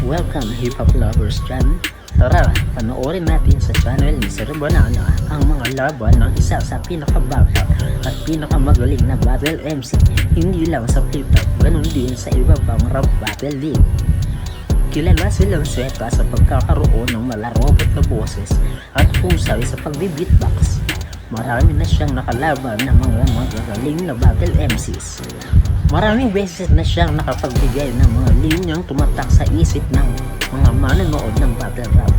Welcome Hip Hop Lovers Channel. Tara, panoorin natin sa channel ni Sir Banana ang mga laban ng isa sa pinakabata at pinakamagaling na battle MC. Hindi lang sa flip-top, ganun din sa iba pang rap battle din. Kilala silang sweka sa pagkakaroon ng malarobot na boses at husay sa pagbi-beatbox. Marami na siyang nakalaban ng mga magagaling na battle MCs. Maraming beses na siyang nakapagbigay ng mga linyang tumatak sa isip ng mga manonood ng battle rap.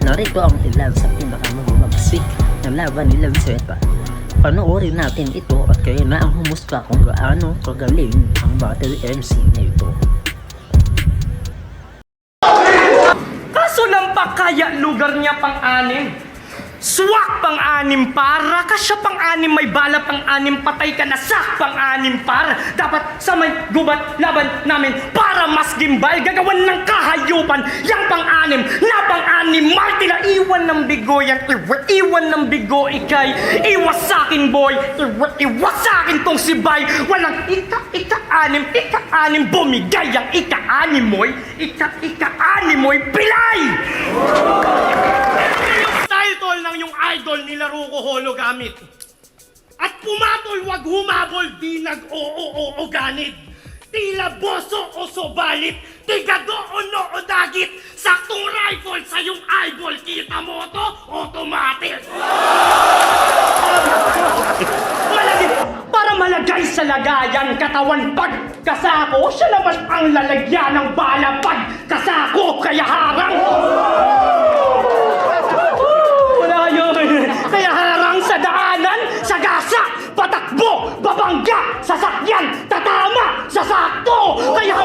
Narito ang ilan sa pinakamagbabasik na laban nilang sweka. Panoorin natin ito at kayo na ang humusga kung gaano kagaling ang battle MC na ito. Kaso lang pa kaya lugar niya pang-anim. Swak pang-anim para, kasya pang-anim, may bala pang-anim, patay ka na sak pang-anim para. Dapat sa may gubat laban namin para mas gimbal, gagawan ng kahayupan. Yang pang-anim, na pang-anim, martila, iwan ng bigo yan, iwan ng bigo ikay, iwas sa'kin boy, iwas sa'kin tong si Bay. Walang ika-anim, bumigay ang ika-anim mo'y, ika-anim mo'y pilay! Idol ng yung idol nilaro ko holo gamit. At pumatol wag humabol di nag-oo ganit. Tila boso o sobalit, tigado o noo dagit. Saktong rifle sa yung eyeball, kita mo to, automatic. Para malagay sa lagayan, katawan pagkasako, siya naman ang lalagyan ng bala pagkasako, kaya harang. Kaya harang sa daanan, sa gasa, patakbo, babangga, sasakyan, tatama, sasakto. Kaya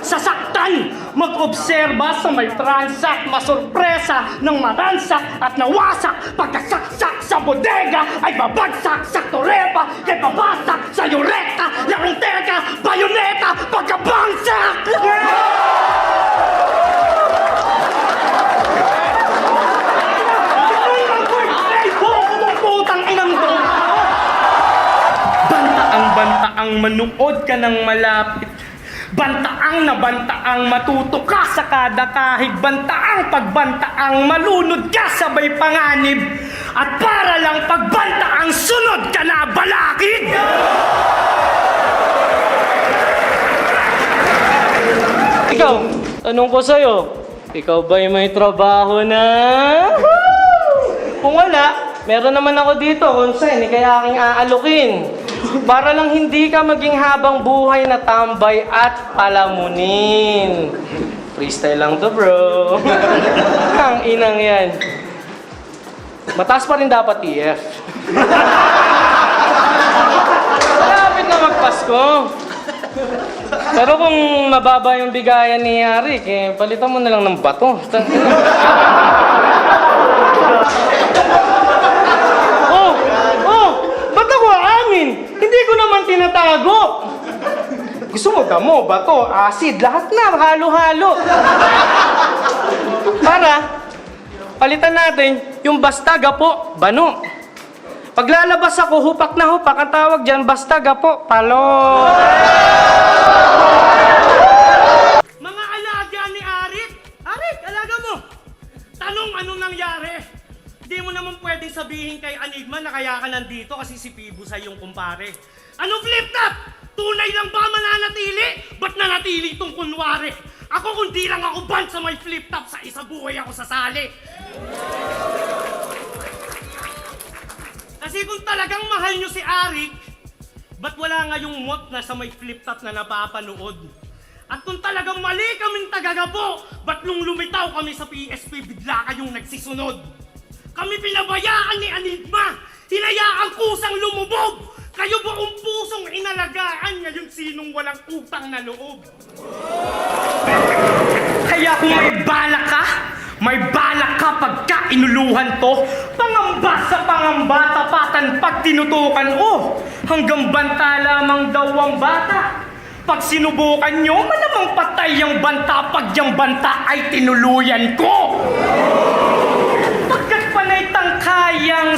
sasaktan, mag-obserba sa may transak, masurpresa ng maransak at nawasak. Pagkasaksak sa bodega ay babagsak sa torepa, kay babasak sa yureka, larong-teka, bayoneta, pagkabangsak. Bantaang manuod ka ng malapit. Bantaang matuto ka sa kada kahig. Bantaang malunod ka sabay panganib. At para lang pagbantaang sunod ka na balakid. Ikaw, tanong ko sa'yo, ikaw ba'y may trabaho na? Kung wala, meron naman ako dito, konsen, kaya aking aalukin. Para lang hindi ka maging habang buhay na tambay at palamunin. Freestyle lang to, bro. Ang inang yan. Mataas pa rin dapat TF. Malapit na magpasko. Pero kung mababa yung bigayan ni Arik, palitan mo na lang ng bato. Hindi ko naman tinatago. Gusto mo damo, bato, acid, lahat na, halo-halo. Para palitan natin yung basta gapo, bano. Paglalabas ako, hupak na hupak, ang tawag dyan, basta gapo, palo. Mga alaga ni Arik. Arik, alaga mo. Tanong anong nangyari? Hindi mo naman pwedeng sabihin kay Enigma na kaya ka nandito kasi si Pibu sa iyong kumpare. Ano flip-top? Tunay lang ba mananatili? Ba't nanatili itong kunwari? Ako kundi lang ako band sa may flip-top, sa isa buhay ako sasali. Kasi kung talagang mahal nyo si Arik, ba't wala nga yung mot na sa may flip-top na napapanood? At kung talagang mali kaming tagagapo, ba't nung lumitaw kami sa PSP bigla kayong nagsisunod? Kami pinabayaan ni Enigma, hinayaan kusang lumubog. Kayo buong pusong inalagaan, ngayon sinong walang utang na loob. Kaya kung may balak ka pagka inuluhan to, pangamba sa pangamba, tapatan pag tinutukan, hanggang banta lamang daw ang bata. Pag sinubukan nyo, malamang patay ang banta pag yung banta ay tinuluyan ko. Tangkayang,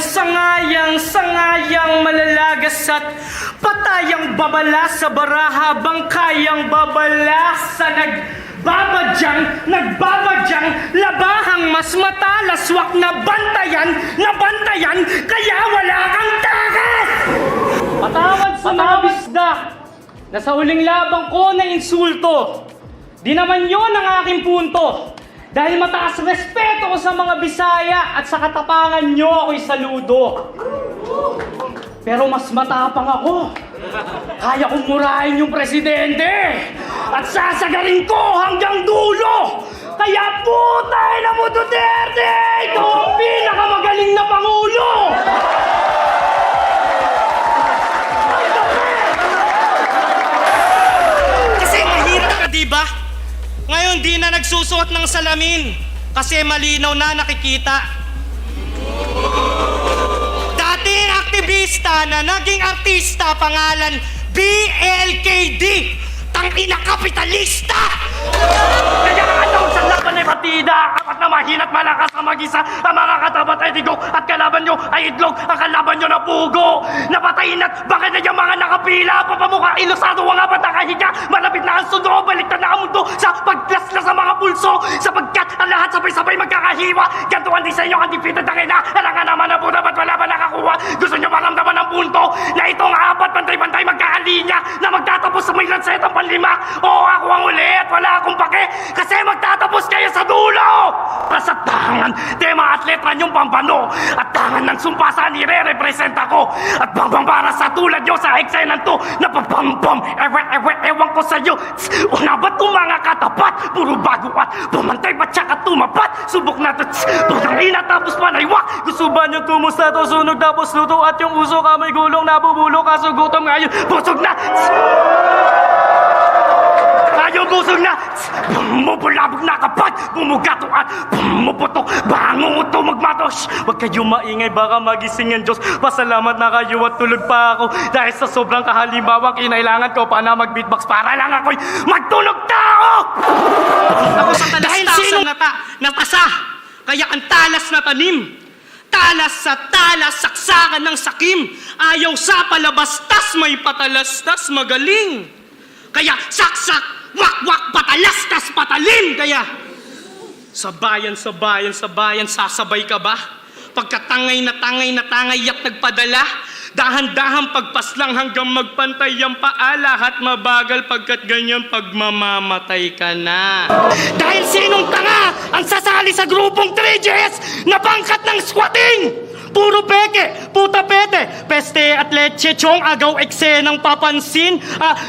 sangayang, malalagas at patayang nagbabala sa bara habang kayang babala sa nagbabadyang labahang mas matalas, wak na bantayan, kaya wala kang takas! Patawad sa mga bisda na sa huling labang ko na insulto. Di naman yon ang aking punto. Dahil mataas respeto ko sa mga Bisaya at sa katapangan nyo ako'y saludo. Pero mas matapang ako. Kaya kong murahin yung presidente at sasagarin ko hanggang dulo. Kaya putay na mo Duterte! Ito ang pinakamagaling na Pangulo! Kasi mahirap ka, diba? Ngayon di na nagsusuot ng salamin kasi malinaw na nakikita. Dating aktivista na naging artista, pangalan BLKD, tangina kapitalista! Kaya anong sa laban ay batida, apat na mahina't malakas na mag-isa, ang mga katapat ay tigok at kalaban nyo ay itlog, ang kalaban nyo na pugo. Napatayin at bakit na yung mga nakapila, papamukha ilusado ang apat nakahiga, malapit na ang sundo, baliktad na ang mundo sa pagplasla sa mga pulso, sapagkat ang lahat sabay-sabay magkakahiwa. Ganto ang disenyo, ang defeated ang ina, alangan naman na puta, ba't wala ba nakakuha? Gusto nyo maramdaman ang punto na itong apat pantay-pantay magkakalinya na magtatapos sa may lansetang panlima? Oo, ako ang uli at wala akong pake kasi magtatapos kayo sa dulo! Sa tangan, tema at letra niyong pambano at tangan ng sumpasan nire-represent ako at bangbang para sa tulad nyo sa eksenan to na papampam, ewan ko sa'yo. Una ba itong mga katapat? Puro bago at pumantay pa tsaka tumapat. Subok na to, putang ina tapos panaywa. Gusto ba nyo tumusta to? Sunog tapos luto at yung uso kamay gulong nabubulok kaso gutom ngayon busog na. Ayaw busog na! Bumubulabog na kapag bumugato at bumuputok. Bango ito magmatos. Huwag kayo maingay, baka magising ang Diyos. Pasalamat na kayo at tulog pa ako. Dahil sa sobrang kahalimbawang kinailangan ko pa na mag-beatbox para lang ako'y magtunog tao! Tapos ang talas-tasang natasa. Kaya ang talas na tanim. Talas sa talas, saksakan ng sakim. Ayaw sa palabastas, may patalastas, magaling. Kaya saksak, wak-wak, patalastas, patalin. Kaya sa bayan, sasabay ka ba? Pagkatangay na tangay at nagpadala, dahan-dahan pagpaslang hanggang magpantay ang paa, lahat mabagal pagkat ganyan pagmamamatay ka na. Dahil sinong tanga ang sasali sa grupong 3Gs na pangkat ng squatting? Puro peke, puta pete, peste at leche, chong, agaw, eksenang papansin,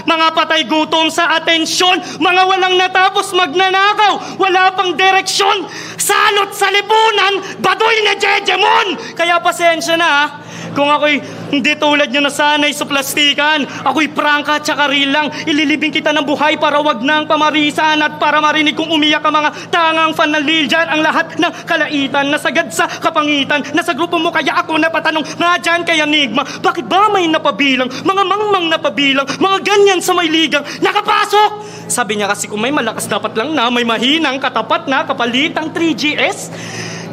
mga patay gutom sa atensyon, mga walang natapos magnanakaw, wala pang direksyon, salot sa lipunan, baduy na jejemon. Kaya pasensya na kung ako'y hindi tulad nyo nasanay sa plastikan. Ako'y prangka at saka real lang. Ililibing kita ng buhay para wag nang pamarisan at para marinig kong umiyak ang mga tangang fan ng Lil Jan. Ang lahat ng kalaitan na sagad sa kapangitan. Nasa grupo mo kaya ako napatanong, nga dyan kay Enigma, bakit ba may napabilang? Mga mangmang napabilang, mga ganyan sa may ligang nakapasok. Sabi niya kasi kung may malakas dapat lang na may mahinang katapat na kapalitang 3GS.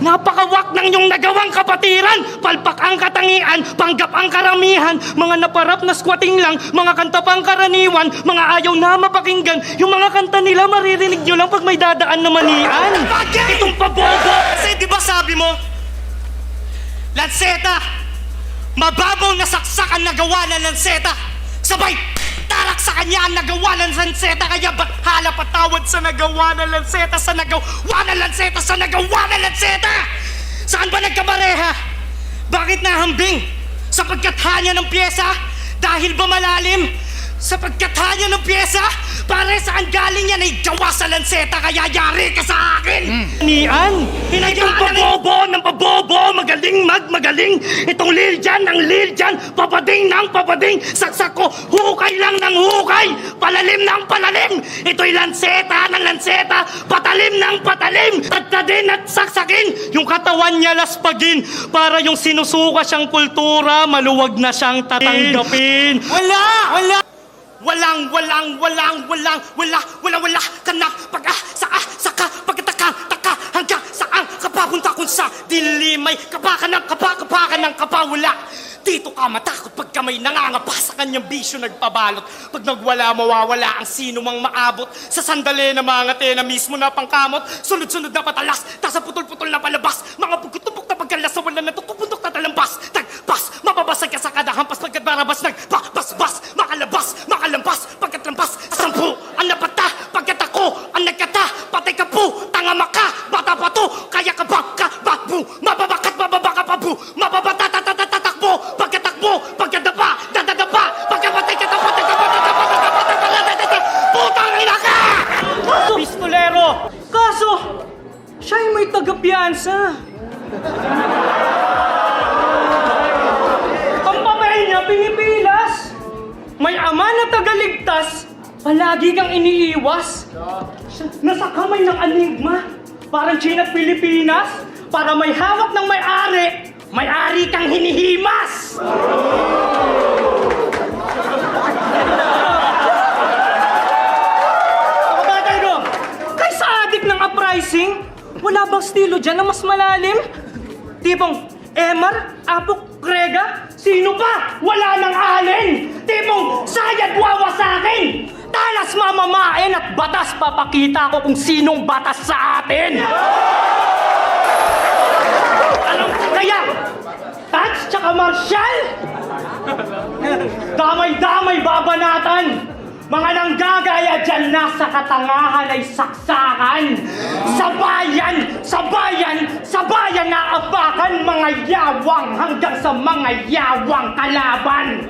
Napakawak ng iyong nagawang kapatiran. Palpak ang katangian, panggap ang karamihan. Mga naparap na squatting lang, mga kanta pang karaniwan, mga ayaw na mapakinggan. Yung mga kanta nila maririnig nyo lang pag may dadaan na manian. Itong pabobo! Kasi di ba sabi mo, Lanseta, mababaw na saksak ang nagawa ng Lanseta. Sabay, tarak sa kanya ang nagawa ng Lanseta. Kaya bahala patawad sa nagawa ng Lanseta, sa nagawa ng Lanseta, sa nagawa ng Lanseta. Saan ba nagkabareha? Bakit nahambing? Sa pagkatanya ng pyesa? Dahil ba malalim? Sa pagkatanya ng pyesa? Pare saan galing yan ay gawa sa Lanseta, kaya yari ka sa akin! Nian? Itong pabobo ng pabobo, magaling magaling! Itong Lil Jan ng Lil Jan, papading ng papading! Saksak ko, hukay lang ng hukay! Palalim ng palalim! Ito'y Lanseta ng Lanseta, patalim ng patalim! Tadtadin at saksakin! Yung katawan niya laspagin, para yung sinusuka siyang kultura, maluwag na siyang tatanggapin! Wala ka na saka pagkataka hanggang saan kapapunta kung sa dilimay kapa ka ng kapa wala Dito ka matakot pagka may nangangapa sa kanyang bisyo nagpabalot. Pag nagwala, mawawala ang sino mang maabot. Sa sandali na mga tena mismo na pangkamot. Sunod-sunod na patalas, tas sa putol-putol na palabas. Mga bugtubok na pagkalas sa wala na tutupundok na talambas. Tagpas, mababasag ka sa kada hampas pagkat barabas. Nagpapasbas, makalabas, makalampas. Pagkat lampas, sampu ang napata. Pagkat ako ang nagkata, patay ka po, tanga maka, bata pa to. Kaya ka baka, bakbu, mababakat, mababaka pa bu, mababata, takbo, pagkatakbo, pagkadapa, dadadapa, pagkapatay ka, tapatay ka, putang ina ka! Pistolero! Kaso, siya'y may taga-piyansa. Ang papel niya, pinipilas. May ama na tagaligtas, palagi kang iniiwas. Nasa kamay ng enigma, parang China at Pilipinas, para may hawak ng may-ari kang hinihimas! Kabatay ko, kaysa adik ng uprising, wala bang estilo dyan na mas malalim? Tipong, Emar, Apok, Krega, sino pa? Wala nang alin! Tipong, sayad wawasakin! Talas mamamain at batas papakita ko kung sinong batas sa atin! Anong kaya? Tats tsaka Marshall? Damay-damay babanatan! Mga nanggagaya dyan nasa katangahan ay saksakan! Sa bayan na apakan mga yawang hanggang sa mga yawang kalaban!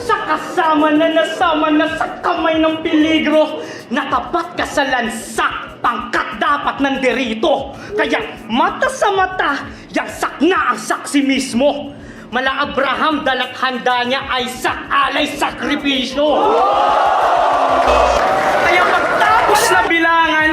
Sa kasama na nasama na sa kamay ng peligro, natapat ka sa lansak, pangkat dapat nandirito. Kaya mata sa mata, yang sakna ang saksi mismo. Mala Abraham dalaghanda niya ay alay sakripisyo. Kaya pagtapos na bilangan,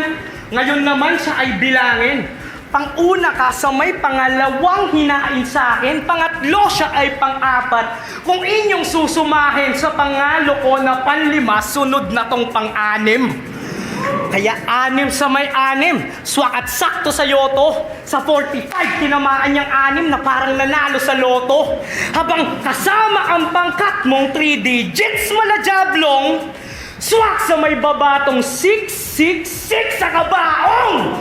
ngayon naman siya ay bilangin. Pang-una ka sa may pangalawang hinain sa akin, pangatlo siya ay pang-apat. Kung inyong susumahin sa pangalo ko na panlima, sunod na tong pang-anim. Kaya 6 sa may 6, swak at sakto sa yoto. Sa 45, tinamaan niyang 6 na parang nanalo sa loto. Habang kasama ang pangkat mong 3 digits mala jablong, swak sa may babatong 666 sa kabaong.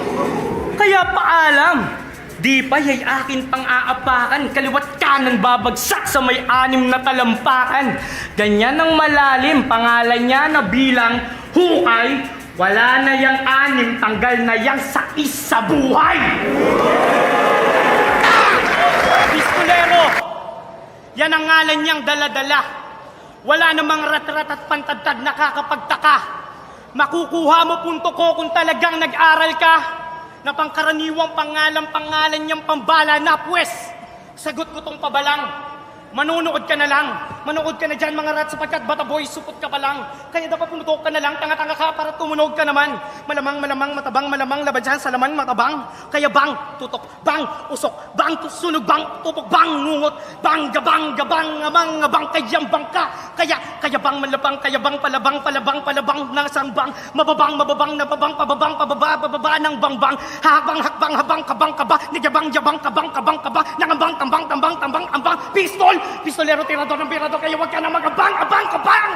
Kaya paalam, di pa yay akin pang-aapakan, kaliwat kanan babagsak sa may 6 na talampakan. Ganyan ang malalim, pangalan niya na bilang hukay. Wala na yang 6, tanggal na yang 6 sa buhay! Pistolero! Yan ang ngalan niyang dala-dala. Wala namang rat-rat at pantadtad na kakapagtaka. Makukuha mo punto ko kung talagang nag-aral ka na pangkaraniwang pangalan niyang pambala na pwes. Sagot ko tong pabalang. Manunood ka na lang. Manood ka na dyan mga rat sapagkat bata boy, supot ka pa lang. Kaya dapat pumutok ka na lang, tanga-tanga ka para tumunog ka naman. Malamang, matabang, malamang, laban dyan sa laman, matabang. Kaya bang, tutok, bang, usok, bang, sunog, bang, tupok, bang, ngungot, bang, gabang, abang, kayang bangka. Kaya bang, malabang, kaya bang, palabang, nasang bang, mababang, nababang, pababa ng bangbang. Habang, kaba, nigabang, yabang, kaba, nangambang, tambang, ambang, pistolero, tirador ng birador, kaya huwag ka na magabang, kabang!